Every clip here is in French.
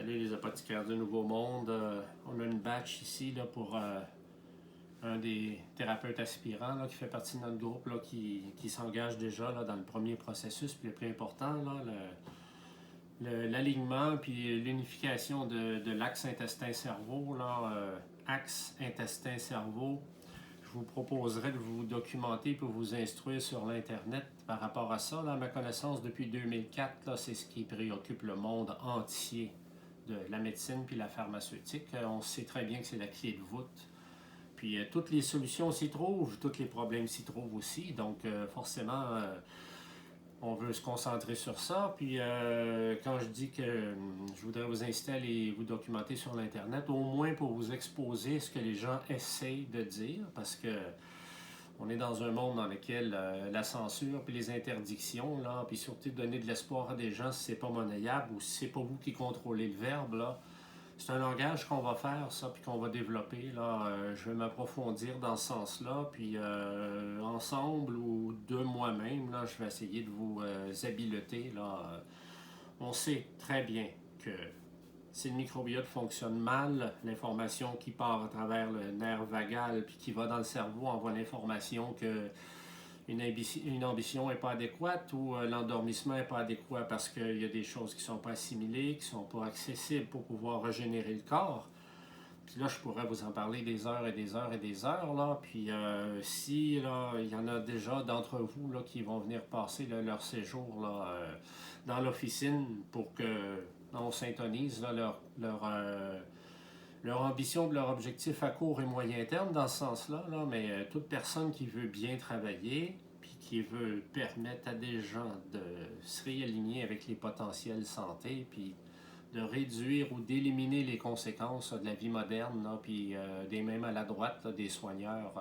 Salut les apothicaires du Nouveau Monde. On a une batch ici là, pour un des thérapeutes aspirants là, qui fait partie de notre groupe là, qui s'engage déjà là, dans le premier processus, puis le plus important, là, l'alignement puis l'unification de l'axe intestin-cerveau, axe intestin-cerveau. Je vous proposerai de vous documenter pour vous instruire sur l'Internet par rapport à ça. Là, à ma connaissance, depuis 2004, là, c'est ce qui préoccupe le monde entier de la médecine puis la pharmaceutique. On sait très bien que c'est la clé de voûte. Puis toutes les solutions s'y trouvent, tous les problèmes s'y trouvent aussi. Donc forcément, on veut se concentrer sur ça. Puis quand je dis que je voudrais vous inciter à aller vous documenter sur l'Internet, au moins pour vous exposer ce que les gens essayent de dire, parce que on est dans un monde dans lequel la censure puis les interdictions, là, puis surtout donner de l'espoir à des gens si c'est pas monnayable ou si c'est pas vous qui contrôlez le verbe, là, c'est un langage qu'on va faire, ça, puis qu'on va développer. Là, je vais m'approfondir dans ce sens-là, puis ensemble ou de moi-même, là, je vais essayer de vous habileter. Là. On sait très bien que si le microbiote fonctionne mal, l'information qui part à travers le nerf vagal puis qui va dans le cerveau envoie l'information que une ambition n'est pas adéquate ou l'endormissement n'est pas adéquat parce qu'il y a des choses qui ne sont pas assimilées, qui ne sont pas accessibles pour pouvoir régénérer le corps. Puis là, je pourrais vous en parler des heures et des heures et des heures. Là. Puis si là, il y en a déjà d'entre vous là, qui vont venir passer là, leur séjour là, dans l'officine pour que on s'intonise là, leur ambition, leur objectif à court et moyen terme dans ce sens-là, là, mais toute personne qui veut bien travailler puis qui veut permettre à des gens de se réaligner avec les potentiels santé puis de réduire ou d'éliminer les conséquences de la vie moderne, là, puis des mêmes à la droite, là, des soigneurs,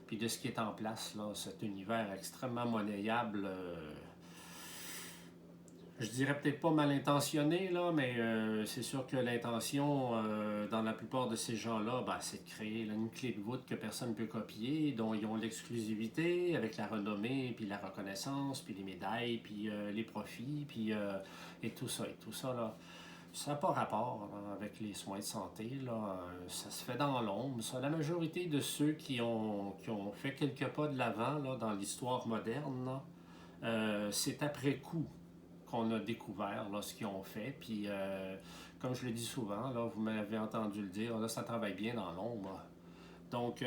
puis de ce qui est en place, là, cet univers extrêmement monnayable. Je dirais peut-être pas mal intentionné, là, mais c'est sûr que l'intention dans la plupart de ces gens-là, ben, c'est de créer là, une clé de voûte que personne ne peut copier, dont ils ont l'exclusivité avec la renommée, puis la reconnaissance, puis les médailles, puis les profits, puis et tout ça, là. Ça n'a pas rapport là, avec les soins de santé, là. Ça se fait dans l'ombre. Ça. La majorité de ceux qui ont fait quelques pas de l'avant là, dans l'histoire moderne, là, c'est après coup qu'on a découvert là, ce qu'ils ont fait. Puis, comme je le dis souvent, là, vous m'avez entendu le dire, là, ça travaille bien dans l'ombre. Donc,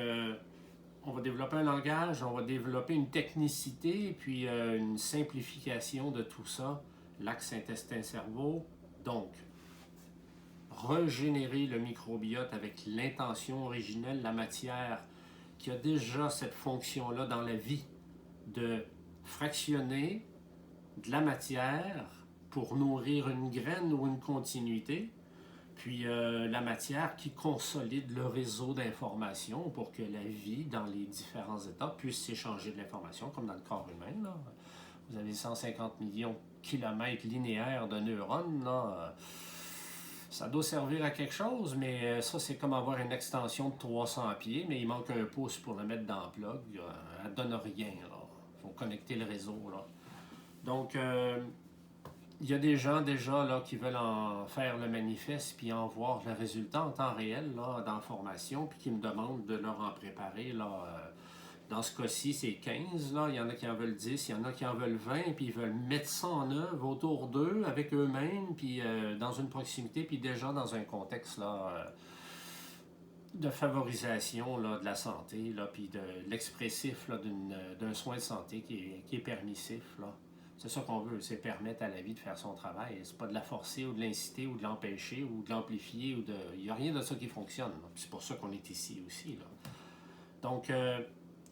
on va développer un langage, on va développer une technicité, puis une simplification de tout ça, l'axe intestin-cerveau. Donc, régénérer le microbiote avec l'intention originelle, la matière qui a déjà cette fonction-là dans la vie de fractionner de la matière pour nourrir une graine ou une continuité, puis la matière qui consolide le réseau d'informations pour que la vie, dans les différents états, puisse s'échanger de l'information, comme dans le corps humain. Là. Vous avez 150 millions de kilomètres linéaires de neurones. Là. Ça doit servir à quelque chose, mais ça, c'est comme avoir une extension de 300 pieds, mais il manque un pouce pour la mettre dans le plug. Elle ne donne rien. Il faut connecter le réseau. Là. Donc, il y a des gens déjà là, qui veulent en faire le manifeste puis en voir le résultat en temps réel là, dans la formation, puis qui me demandent de leur en préparer. Là, dans ce cas-ci, c'est 15. Là. Il y en a qui en veulent 10, il y en a qui en veulent 20, puis ils veulent mettre ça en œuvre autour d'eux, avec eux-mêmes, puis dans une proximité, puis déjà dans un contexte là, de favorisation là, de la santé, là, puis de l'expressif là, d'un soin de santé qui est permissif. Là. C'est ça qu'on veut, c'est permettre à la vie de faire son travail. C'est pas de la forcer ou de l'inciter ou de l'empêcher ou de l'amplifier. Il n'y a rien de ça qui fonctionne. Là. C'est pour ça qu'on est ici aussi. Là. Donc,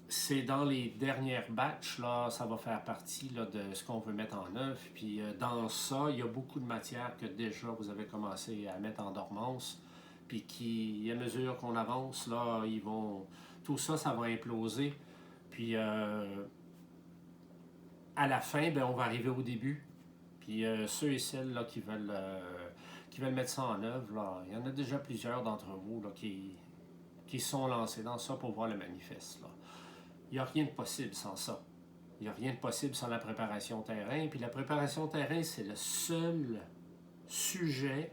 c'est dans les dernières batches, là, ça va faire partie là, de ce qu'on veut mettre en œuvre. Puis dans ça, il y a beaucoup de matières que déjà vous avez commencé à mettre en dormance. Puis qui, à mesure qu'on avance, là, tout ça, ça va imploser. Puis à la fin, ben, on va arriver au début. Puis ceux et celles là, qui veulent mettre ça en œuvre, là, il y en a déjà plusieurs d'entre vous là, qui sont lancés dans ça pour voir le manifeste. Là. Il n'y a rien de possible sans ça. Il n'y a rien de possible sans la préparation terrain. Puis la préparation terrain, c'est le seul sujet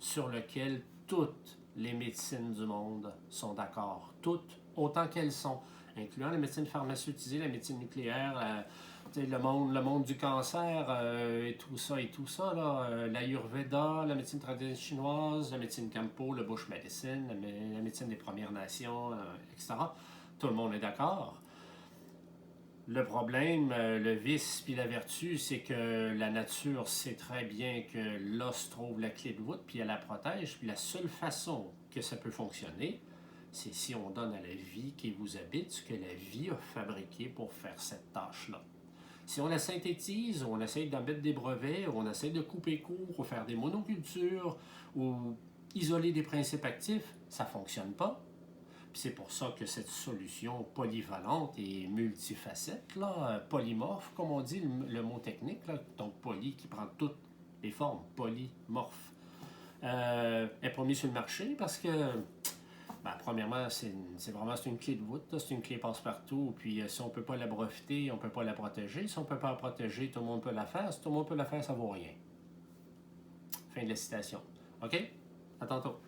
sur lequel toutes les médecines du monde sont d'accord. Toutes, autant qu'elles sont, incluant la médecine pharmaceutisée, la médecine nucléaire, le monde du cancer et tout ça, l'Ayurveda, la médecine traditionnelle chinoise, la médecine Kampo, le Bush Medicine, la médecine des Premières Nations, etc. Tout le monde est d'accord. Le problème, le vice puis la vertu, c'est que la nature sait très bien que l'os trouve la clé de voûte puis elle la protège. Puis la seule façon que ça peut fonctionner, c'est si on donne à la vie qui vous habite ce que la vie a fabriqué pour faire cette tâche-là. Si on la synthétise, ou on essaye d'en mettre des brevets, ou on essaye de couper court, ou faire des monocultures, ou isoler des principes actifs, ça ne fonctionne pas. Puis c'est pour ça que cette solution polyvalente et multifacette, polymorphe, comme on dit le mot technique, là, donc poly qui prend toutes les formes, polymorphe, est pas mise sur le marché parce que, premièrement, c'est une clé de voûte, c'est une clé passe-partout, puis si on ne peut pas la profiter, on ne peut pas la protéger. Si on ne peut pas la protéger, tout le monde peut la faire. Si tout le monde peut la faire, ça ne vaut rien. Fin de la citation. OK? À tantôt.